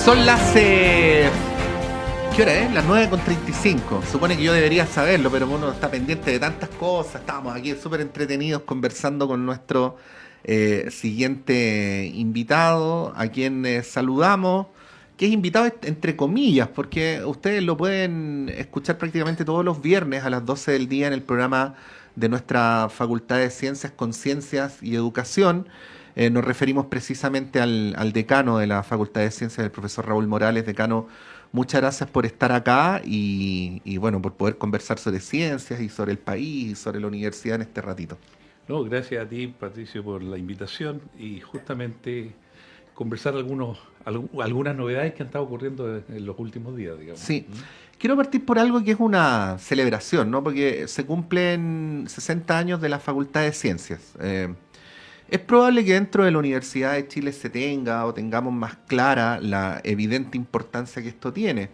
Son las... ¿qué hora es? Las 9:35. Supone que yo debería saberlo, pero uno está pendiente de tantas cosas. Estábamos aquí súper entretenidos conversando con nuestro siguiente invitado, a quien saludamos, que es invitado entre comillas, porque ustedes lo pueden escuchar prácticamente todos los viernes a las 12 del día en el programa de nuestra Facultad de Ciencias, Conciencias y Educación. Nos referimos precisamente al decano de la Facultad de Ciencias, el profesor Raúl Morales. Decano, muchas gracias por estar acá y bueno, por poder conversar sobre ciencias y sobre el país y sobre la universidad en este ratito. No, gracias a ti, Patricio, por la invitación y justamente conversar algunas novedades que han estado ocurriendo en los últimos días, digamos. Sí, ¿Mm? quiero partir por algo que es una celebración, ¿no? Porque se cumplen 60 años de la Facultad de Ciencias. Es probable que dentro de la Universidad de Chile se tenga o tengamos más clara la evidente importancia que esto tiene.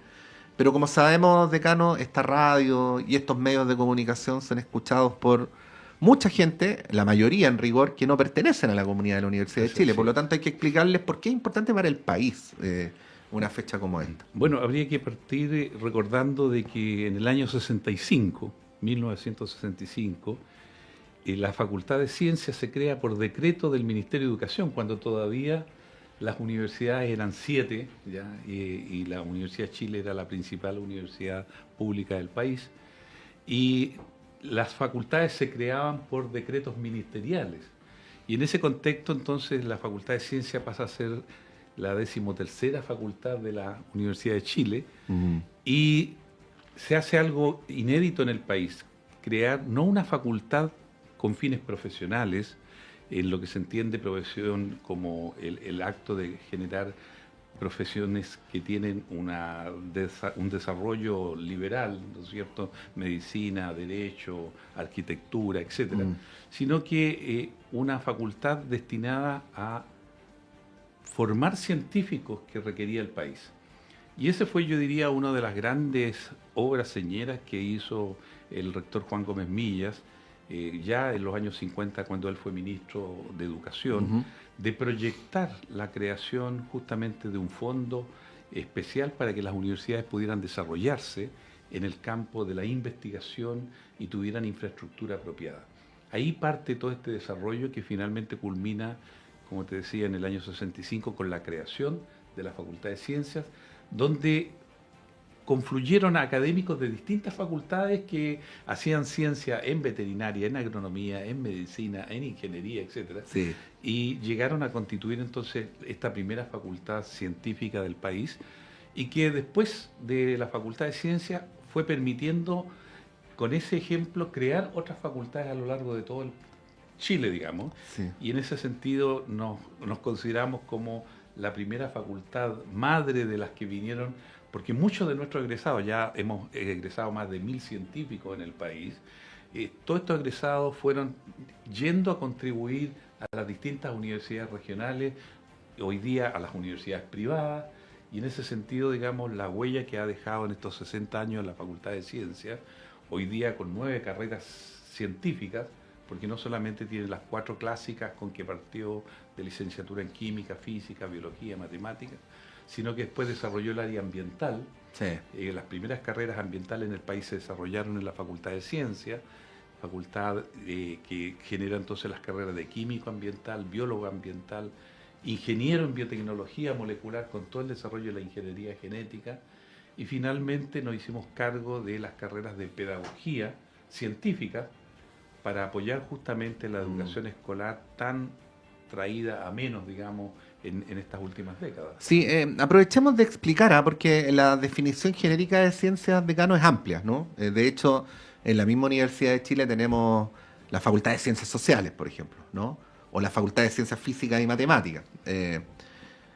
Pero como sabemos, decano, esta radio y estos medios de comunicación son escuchados por mucha gente, la mayoría en rigor, que no pertenecen a la comunidad de la Universidad de Así Chile. Por lo es. tanto, hay que explicarles por qué es importante para el país una fecha como esta. Bueno, habría que partir recordando de que en el año 65, 1965, la Facultad de Ciencias se crea por decreto del Ministerio de Educación, cuando todavía las universidades eran 7, ¿ya? Y la Universidad de Chile era la principal universidad pública del país. Y las facultades se creaban por decretos ministeriales. Y en ese contexto, entonces, la Facultad de Ciencia pasa a ser la 13ª facultad de la Universidad de Chile Mm. y se hace algo inédito en el país, crear no una facultad con fines profesionales, en lo que se entiende profesión como el acto de generar profesiones que tienen un desarrollo liberal, ¿no es cierto? Medicina, derecho, arquitectura, etcétera, Mm. sino que una facultad destinada a formar científicos que requería el país. Y ese fue, yo diría, una de las grandes obras señeras que hizo el rector Juan Gómez Millas, ya en los años 50, cuando él fue ministro de Educación, Ujú. de proyectar la creación justamente de un fondo especial para que las universidades pudieran desarrollarse en el campo de la investigación y tuvieran infraestructura apropiada. Ahí parte todo este desarrollo que finalmente culmina, como te decía, en el año 65 con la creación de la Facultad de Ciencias, donde confluyeron académicos de distintas facultades que hacían ciencia en veterinaria, en agronomía, en medicina, en ingeniería, etcétera, Sí. y llegaron a constituir entonces esta primera facultad científica del país y que después de la Facultad de Ciencias fue permitiendo, con ese ejemplo, crear otras facultades a lo largo de todo el Chile, digamos, Sí. y en ese sentido nos consideramos como la primera facultad madre de las que vinieron, porque muchos de nuestros egresados, ya hemos egresado más de 1000 científicos en el país, todos estos egresados fueron yendo a contribuir a las distintas universidades regionales, hoy día a las universidades privadas, y en ese sentido, digamos, la huella que ha dejado en estos 60 años la Facultad de Ciencias, hoy día con 9 carreras científicas, porque no solamente tiene las 4 clásicas con que partió de licenciatura en química, física, biología, matemáticas, sino que después desarrolló el área ambiental. Sí. Las primeras carreras ambientales en el país se desarrollaron en la Facultad de Ciencias, facultad que genera entonces las carreras de químico ambiental, biólogo ambiental, ingeniero en biotecnología molecular con todo el desarrollo de la ingeniería genética, y finalmente nos hicimos cargo de las carreras de pedagogía científica para apoyar justamente la educación escolar tan traída a menos, digamos, en estas últimas décadas. Sí, aprovechemos de explicar, porque la definición genérica de ciencias, decano, es amplia, ¿no? De hecho, en la misma Universidad de Chile tenemos la Facultad de Ciencias Sociales, por ejemplo, ¿no? O la Facultad de Ciencias Físicas y Matemáticas.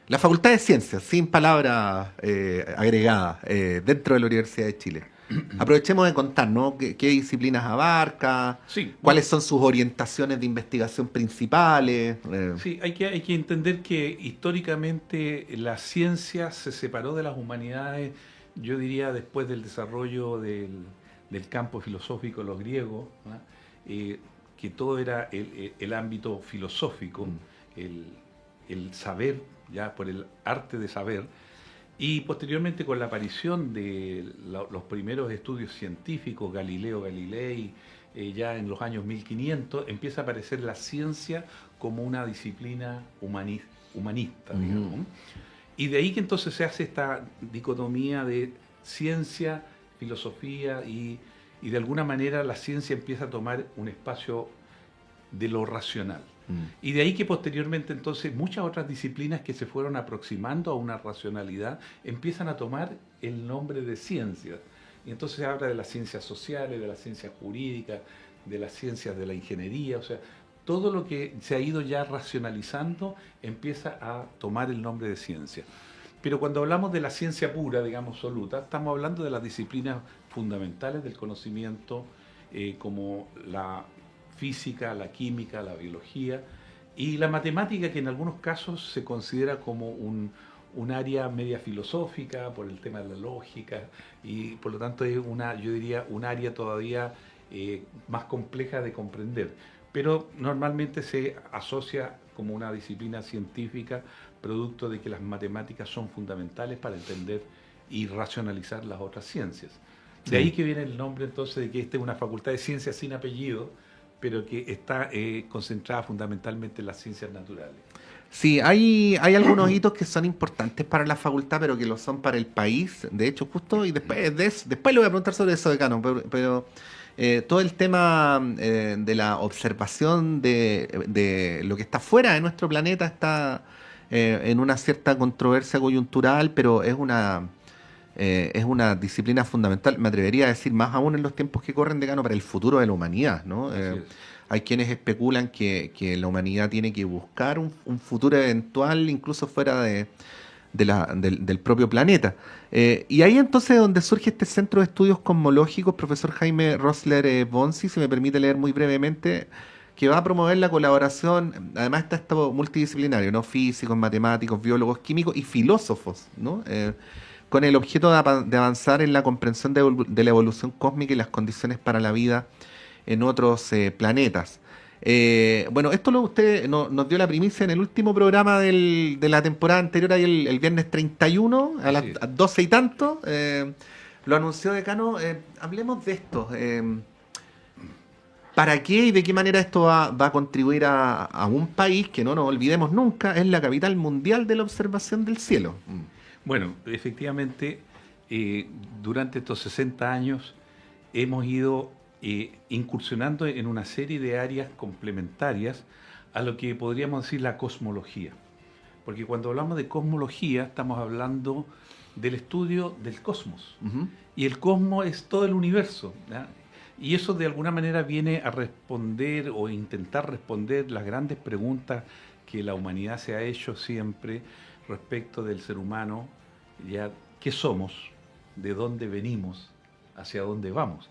La Facultad de Ciencias, sin palabras agregadas, dentro de la Universidad de Chile. Aprovechemos de contar, ¿no? ¿Qué disciplinas abarca? Sí, ¿Cuáles bueno, son sus orientaciones de investigación principales? sí, hay que entender que históricamente la ciencia se separó de las humanidades, yo diría, después del desarrollo del campo filosófico de los griegos, ¿no? Que todo era el ámbito filosófico, Mm. el, el saber, ya por el arte de saber, Y posteriormente con la aparición de los primeros estudios científicos, Galileo Galilei, ya en los años 1500, empieza a aparecer la ciencia como una disciplina humanista, digamos. Y de ahí que entonces se hace esta dicotomía de ciencia, filosofía y de alguna manera la ciencia empieza a tomar un espacio de lo racional. Y de ahí que posteriormente entonces muchas otras disciplinas que se fueron aproximando a una racionalidad empiezan a tomar el nombre de ciencias. Y entonces se habla de las ciencias sociales, de las ciencias jurídicas, de las ciencias de la ingeniería, o sea, todo lo que se ha ido ya racionalizando empieza a tomar el nombre de ciencia. Pero cuando hablamos de la ciencia pura, digamos, absoluta, estamos hablando de las disciplinas fundamentales del conocimiento, como la física, la química, la biología y la matemática, que en algunos casos se considera como un área media filosófica por el tema de la lógica y por lo tanto es yo diría, un área todavía más compleja de comprender. Pero normalmente se asocia como una disciplina científica producto de que las matemáticas son fundamentales para entender y racionalizar las otras ciencias. De ahí que viene el nombre entonces de que esta es una facultad de ciencias sin apellido, pero que está concentrada fundamentalmente en las ciencias naturales. Sí, hay algunos hitos que son importantes para la facultad, pero que lo son para el país. De hecho, justo, y después le voy a preguntar sobre eso, decano, pero todo el tema de la observación de lo que está fuera de nuestro planeta está en una cierta controversia coyuntural, pero es una disciplina fundamental, me atrevería a decir, más aún en los tiempos que corren, decano, para el futuro de la humanidad, ¿no? Hay quienes especulan que la humanidad tiene que buscar un futuro eventual, incluso fuera del propio planeta. Y ahí entonces es donde surge este Centro de Estudios Cosmológicos, profesor Jaime Rosler Bonsi, si me permite leer muy brevemente, que va a promover la colaboración, además está esto multidisciplinario, ¿no? Físicos, matemáticos, biólogos, químicos y filósofos, ¿no? Con el objeto de avanzar en la comprensión de la evolución cósmica y las condiciones para la vida en otros planetas. Bueno, esto usted nos dio la primicia en el último programa de la temporada anterior, ahí el viernes 31, a las 12 y tanto. Lo anunció decano. Hablemos de esto. ¿Para qué y de qué manera esto va a contribuir a un país que no nos olvidemos nunca, es la capital mundial de la observación del cielo? Bueno, efectivamente, durante estos 60 años hemos ido incursionando en una serie de áreas complementarias a lo que podríamos decir la cosmología. Porque cuando hablamos de cosmología estamos hablando del estudio del cosmos. Y el cosmos es todo el universo, ¿ya? Y eso de alguna manera viene a responder o intentar responder las grandes preguntas que la humanidad se ha hecho siempre respecto del ser humano, ya qué somos, de dónde venimos, hacia dónde vamos.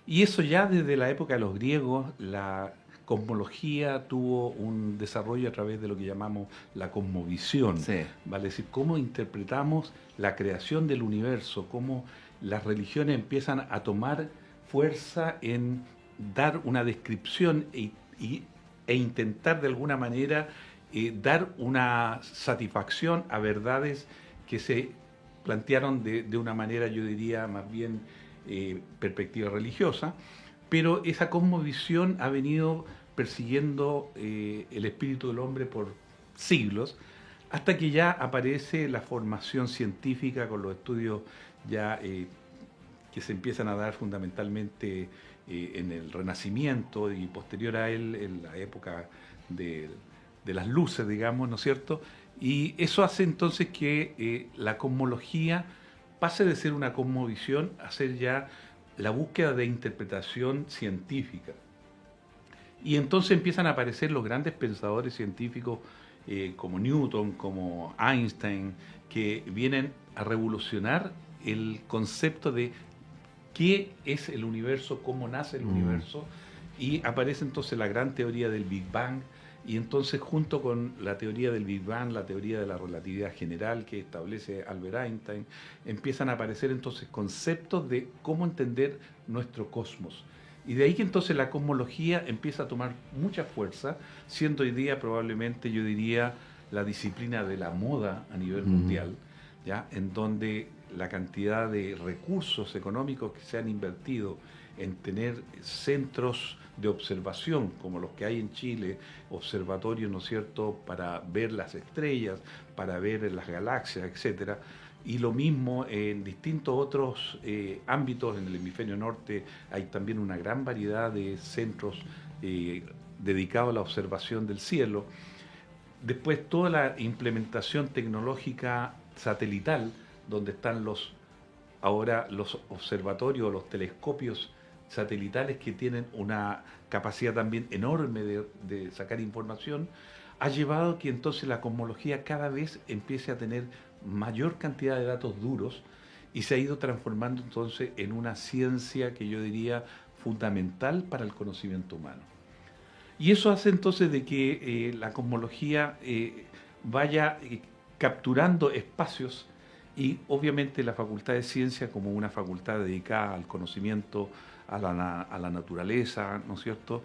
Y eso ya desde la época de los griegos, la cosmología tuvo un desarrollo a través de lo que llamamos la cosmovisión, ¿vale? Es decir, cómo interpretamos la creación del universo, cómo las religiones empiezan a tomar fuerza en dar una descripción e intentar de alguna manera dar una satisfacción a verdades que se plantearon de una manera, yo diría, más bien perspectiva religiosa, pero esa cosmovisión ha venido persiguiendo el espíritu del hombre por siglos, hasta que ya aparece la formación científica con los estudios ya que se empiezan a dar fundamentalmente en el Renacimiento y posterior a él, en la época de las luces, digamos, ¿no es cierto? Y eso hace entonces que la cosmología pase de ser una cosmovisión a ser ya la búsqueda de interpretación científica. Y entonces empiezan a aparecer los grandes pensadores científicos como Newton, como Einstein, que vienen a revolucionar el concepto de qué es el universo, cómo nace el universo, y aparece entonces la gran teoría del Big Bang, y entonces junto con la teoría del Big Bang, la teoría de la relatividad general que establece Albert Einstein, empiezan a aparecer entonces conceptos de cómo entender nuestro cosmos. Y de ahí que entonces la cosmología empieza a tomar mucha fuerza, siendo hoy día probablemente, yo diría, la disciplina de la moda a nivel mundial, ¿ya? En donde la cantidad de recursos económicos que se han invertido en tener centros de observación, como los que hay en Chile, observatorios, ¿no es cierto?, para ver las estrellas, para ver las galaxias, etcétera, y lo mismo en distintos otros ámbitos. En el hemisferio norte hay también una gran variedad de centros dedicados a la observación del cielo. Después toda la implementación tecnológica satelital, donde están ahora los observatorios, los telescopios satelitales que tienen una capacidad también enorme de sacar información, ha llevado a que entonces la cosmología cada vez empiece a tener mayor cantidad de datos duros y se ha ido transformando entonces en una ciencia que yo diría fundamental para el conocimiento humano. Y eso hace entonces de que la cosmología vaya capturando espacios, y obviamente la Facultad de Ciencia, como una facultad dedicada al conocimiento, a la naturaleza, ¿no es cierto?,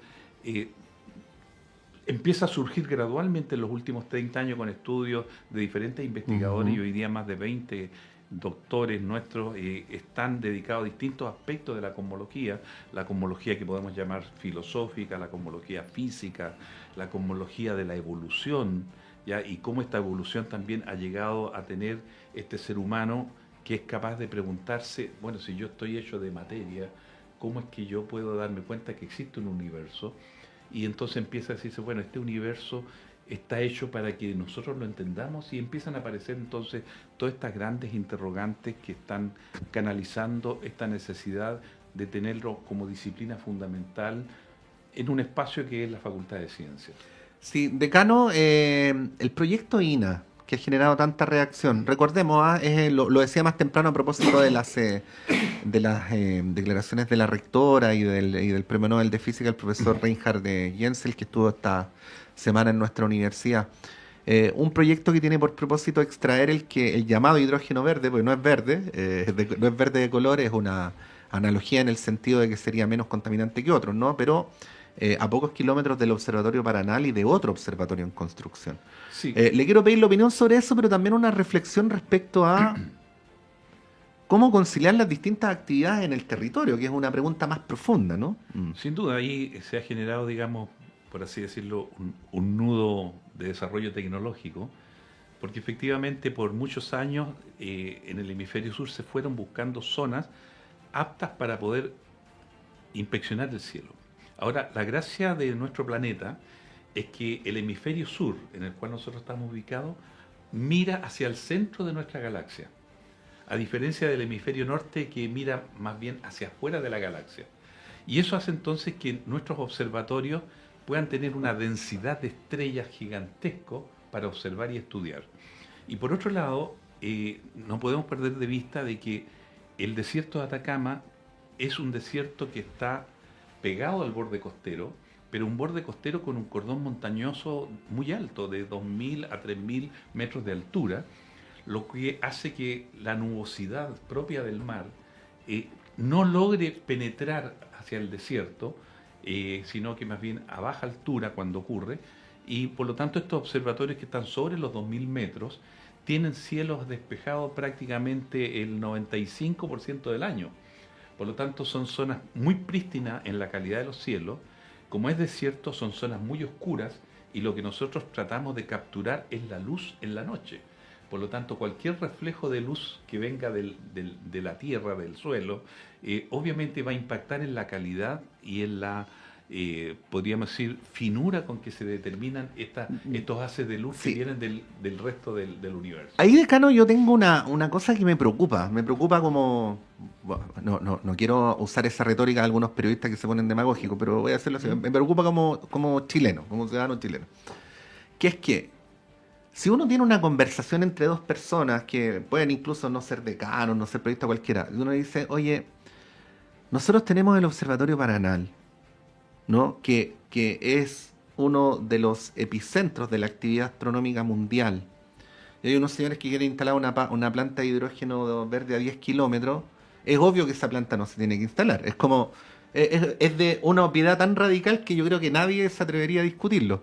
empieza a surgir gradualmente en los últimos 30 años con estudios de diferentes investigadores, y hoy día más de 20 doctores nuestros están dedicados a distintos aspectos de la cosmología que podemos llamar filosófica, la cosmología física, la cosmología de la evolución, ¿ya? Y cómo esta evolución también ha llegado a tener este ser humano que es capaz de preguntarse, bueno, si yo estoy hecho de materia, ¿cómo es que yo puedo darme cuenta que existe un universo? Y entonces empieza a decirse, bueno, este universo está hecho para que nosotros lo entendamos, y empiezan a aparecer entonces todas estas grandes interrogantes que están canalizando esta necesidad de tenerlo como disciplina fundamental en un espacio que es la Facultad de Ciencias. Sí, decano, el proyecto INA, que ha generado tanta reacción, recordemos, lo decía más temprano a propósito de las declaraciones de la rectora y del Premio Nobel de Física, el profesor Reinhard Genzel, que estuvo esta semana en nuestra universidad. Un proyecto que tiene por propósito extraer el llamado hidrógeno verde, porque no es verde, no es verde de color, es una analogía en el sentido de que sería menos contaminante que otros, ¿no? Pero a pocos kilómetros del Observatorio Paranal y de otro observatorio en construcción. Sí. Le quiero pedir la opinión sobre eso, pero también una reflexión respecto a cómo conciliar las distintas actividades en el territorio, que es una pregunta más profunda, ¿no? Sin duda, ahí se ha generado, digamos, por así decirlo, un nudo de desarrollo tecnológico, porque efectivamente por muchos años en el hemisferio sur se fueron buscando zonas aptas para poder inspeccionar el cielo. Ahora, la gracia de nuestro planeta es que el hemisferio sur, en el cual nosotros estamos ubicados, mira hacia el centro de nuestra galaxia, a diferencia del hemisferio norte, que mira más bien hacia afuera de la galaxia. Y eso hace entonces que nuestros observatorios puedan tener una densidad de estrellas gigantesco para observar y estudiar. Y por otro lado, no podemos perder de vista de que el desierto de Atacama es un desierto que está pegado al borde costero, pero un borde costero con un cordón montañoso muy alto, de 2.000 a 3.000 metros de altura, lo que hace que la nubosidad propia del mar no logre penetrar hacia el desierto, sino que más bien a baja altura cuando ocurre, y por lo tanto estos observatorios que están sobre los 2.000 metros tienen cielos despejados prácticamente el 95% del año. Por lo tanto, son zonas muy prístinas en la calidad de los cielos. Como es desierto, son zonas muy oscuras, y lo que nosotros tratamos de capturar es la luz en la noche. Por lo tanto, cualquier reflejo de luz que venga de la tierra, del suelo, obviamente va a impactar en la calidad y en la, podríamos decir, finura con que se determinan estos haces de luz que vienen del resto del universo. Ahí, decano, yo tengo una cosa que me preocupa. Me preocupa como... Bueno, no quiero usar esa retórica de algunos periodistas que se ponen demagógicos, pero voy a hacerlo así. Me preocupa como chileno, como ciudadano chileno. Que es que si uno tiene una conversación entre dos personas que pueden incluso no ser decanos, no ser periodistas cualquiera, y uno dice, oye, nosotros tenemos el Observatorio Paranal, ¿no? Que es uno de los epicentros de la actividad astronómica mundial. Y hay unos señores que quieren instalar una planta de hidrógeno verde a 10 kilómetros. Es obvio que esa planta no se tiene que instalar. Es como es de una obviedad tan radical que yo creo que nadie se atrevería a discutirlo.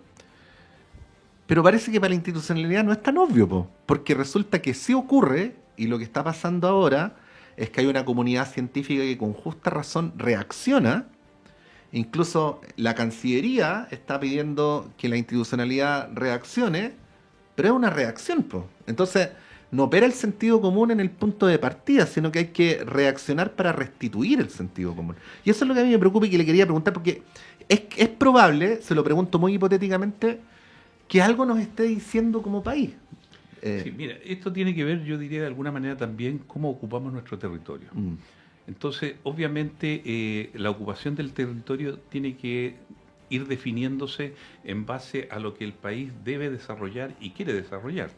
Pero parece que para la institucionalidad no es tan obvio, porque resulta que sí ocurre Y lo que está pasando ahora es que hay una comunidad científica que con justa razón reacciona. Incluso la Cancillería está pidiendo que la institucionalidad reaccione, pero es una reacción, po. Entonces, no opera el sentido común en el punto de partida, sino que hay que reaccionar para restituir el sentido común. Y eso es lo que a mí me preocupa y que le quería preguntar, porque es probable, se lo pregunto muy hipotéticamente, que algo nos esté diciendo como país. Sí, mira, esto tiene que ver, yo diría de alguna manera también, cómo ocupamos nuestro territorio. Mm, Entonces, obviamente, la ocupación del territorio tiene que ir definiéndose en base a lo que el país debe desarrollar y quiere desarrollar.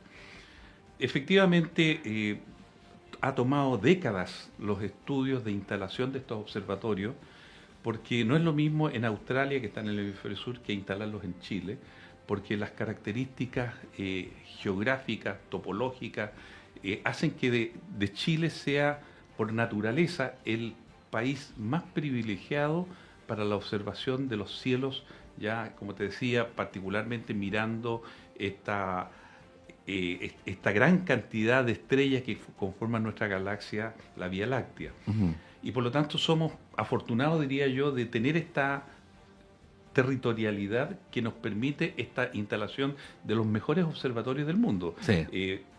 Efectivamente, ha tomado décadas los estudios de instalación de estos observatorios, porque no es lo mismo en Australia, que está en el hemisferio sur, que instalarlos en Chile, porque las características geográficas, topológicas, hacen que de Chile sea, por naturaleza, el país más privilegiado para la observación de los cielos, ya, como te decía, particularmente mirando esta gran cantidad de estrellas que conforman nuestra galaxia, la Vía Láctea. ujú. Y por lo tanto somos afortunados, diría yo, de tener esta territorialidad que nos permite esta instalación de los mejores observatorios del mundo. Sí.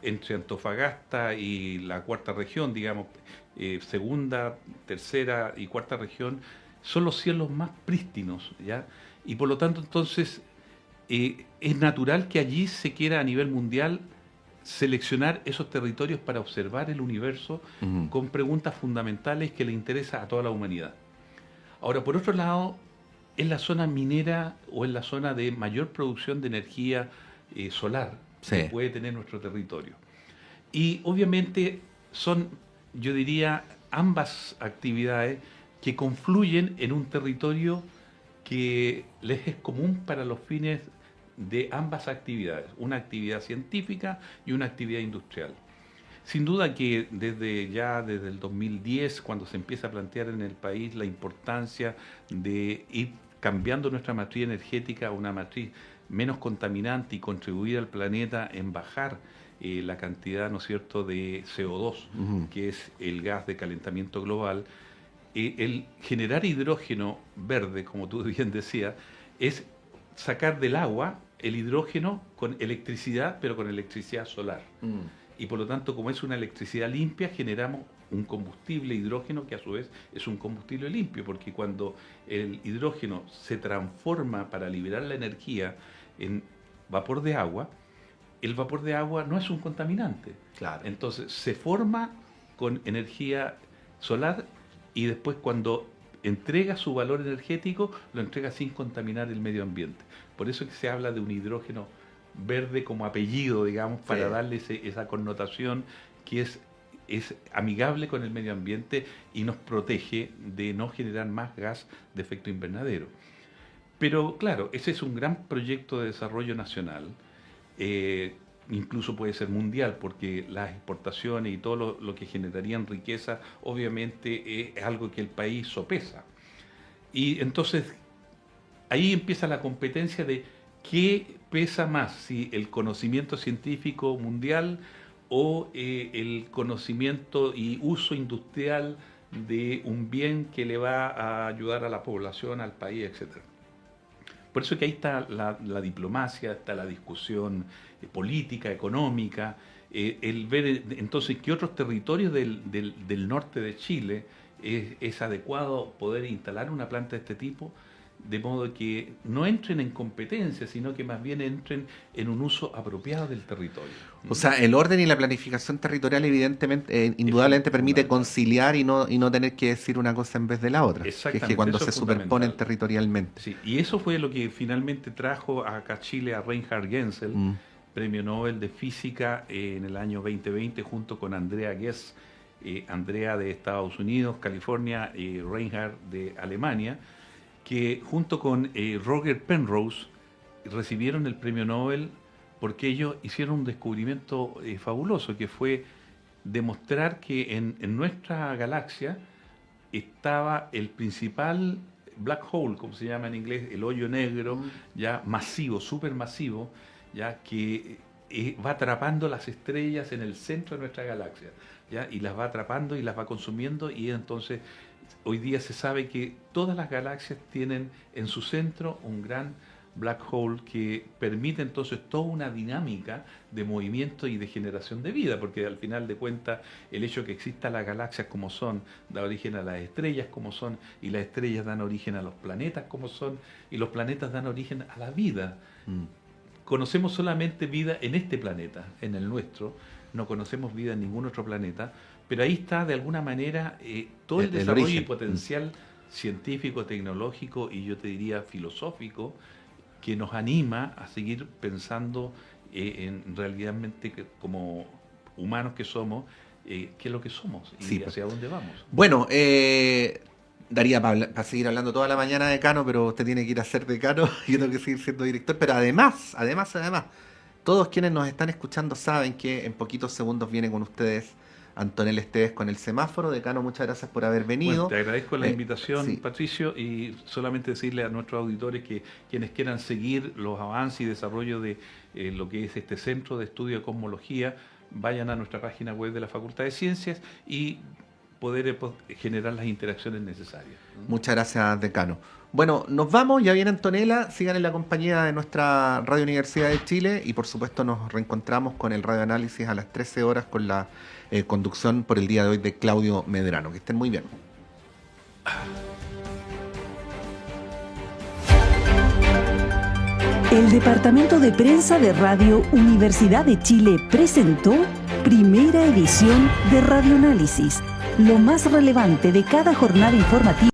Entre Antofagasta y la cuarta región, digamos, segunda, tercera y cuarta región, son los cielos más prístinos, ¿ya? Y por lo tanto, entonces, es natural que allí se quiera a nivel mundial seleccionar esos territorios para observar el universo Ujú. con preguntas fundamentales que le interesa a toda la humanidad. Ahora, por otro lado, es la zona minera o es la zona de mayor producción de energía solar que Sí. puede tener nuestro territorio. Y obviamente son, yo diría, ambas actividades que confluyen en un territorio que les es común para los fines de ambas actividades, una actividad científica y una actividad industrial. Sin duda que desde el 2010, cuando se empieza a plantear en el país la importancia de ir cambiando nuestra matriz energética a una matriz menos contaminante y contribuir al planeta en bajar la cantidad, ¿no es cierto?, de CO2, Ujú. que es el gas de calentamiento global, el generar hidrógeno verde, como tú bien decías, es sacar del agua el hidrógeno con electricidad, pero con electricidad solar. Mm. Y por lo tanto, como es una electricidad limpia, generamos un combustible hidrógeno que a su vez es un combustible limpio, porque cuando el hidrógeno se transforma para liberar la energía en vapor de agua, el vapor de agua no es un contaminante. Claro. Entonces se forma con energía solar y después cuando entrega su valor energético, lo entrega sin contaminar el medio ambiente. Por eso es que se habla de un hidrógeno verde como apellido, digamos, para Sí. darle esa connotación que es amigable con el medio ambiente y nos protege de no generar más gas de efecto invernadero. Pero claro, ese es un gran proyecto de desarrollo nacional, eh, incluso puede ser mundial, porque las exportaciones y todo lo que generarían riqueza, obviamente es algo que el país sopesa. Y entonces ahí empieza la competencia de qué pesa más, si el conocimiento científico mundial o el conocimiento y uso industrial de un bien que le va a ayudar a la población, al país, etcétera. Por eso que ahí está la diplomacia, está la discusión política, económica, el ver entonces qué otros territorios del norte de Chile es adecuado poder instalar una planta de este tipo, de modo que no entren en competencia, sino que más bien entren en un uso apropiado del territorio. O sea, el orden y la planificación territorial, evidentemente, indudablemente permite Fundamental. conciliar y no tener que decir una cosa en vez de la otra. Que es que Exactamente, cuando eso se es superponen fundamental. territorialmente. Sí, y eso fue lo que finalmente trajo acá a Chile a Reinhard Genzel, Mm. premio Nobel de Física en el año 2020, junto con Andrea Ghez, Andrea de Estados Unidos, California, y Reinhard de Alemania, que junto con Roger Penrose recibieron el premio Nobel porque ellos hicieron un descubrimiento fabuloso, que fue demostrar que en nuestra galaxia estaba el principal black hole, como se llama en inglés, el hoyo negro, ya masivo, supermasivo, ya que va atrapando las estrellas en el centro de nuestra galaxia, ¿ya? Y las va atrapando y las va consumiendo, y entonces hoy día se sabe que todas las galaxias tienen en su centro un gran black hole que permite entonces toda una dinámica de movimiento y de generación de vida, porque al final de cuentas el hecho de que existan las galaxias como son da origen a las estrellas como son, y las estrellas dan origen a los planetas como son, y los planetas dan origen a la vida. Conocemos solamente vida en este planeta, en el nuestro, no conocemos vida en ningún otro planeta, pero ahí está de alguna manera todo el desarrollo y potencial científico, tecnológico y yo te diría filosófico que nos anima a seguir pensando en realmente como humanos que somos, qué es lo que somos y Sí, hacia dónde vamos. Bueno, daría para seguir hablando toda la mañana de decano, pero usted tiene que ir a ser decano y yo tengo que seguir siendo director. Pero además, todos quienes nos están escuchando saben que en poquitos segundos viene con ustedes Antonella Esteves con el semáforo. Decano, muchas gracias por haber venido. Bueno, te agradezco la invitación, sí. Patricio, y solamente decirle a nuestros auditores que quienes quieran seguir los avances y desarrollo de lo que es este Centro de Estudio de Cosmología, vayan a nuestra página web de la Facultad de Ciencias y poder generar las interacciones necesarias. Muchas gracias, decano. Bueno, nos vamos, ya viene Antonella, sigan en la compañía de nuestra Radio Universidad de Chile y por supuesto nos reencontramos con el radioanálisis a las 13 horas con la conducción por el día de hoy de Claudio Medrano. Que estén muy bien. El Departamento de Prensa de Radio Universidad de Chile presentó primera edición de Radioanálisis, lo más relevante de cada jornada informativa.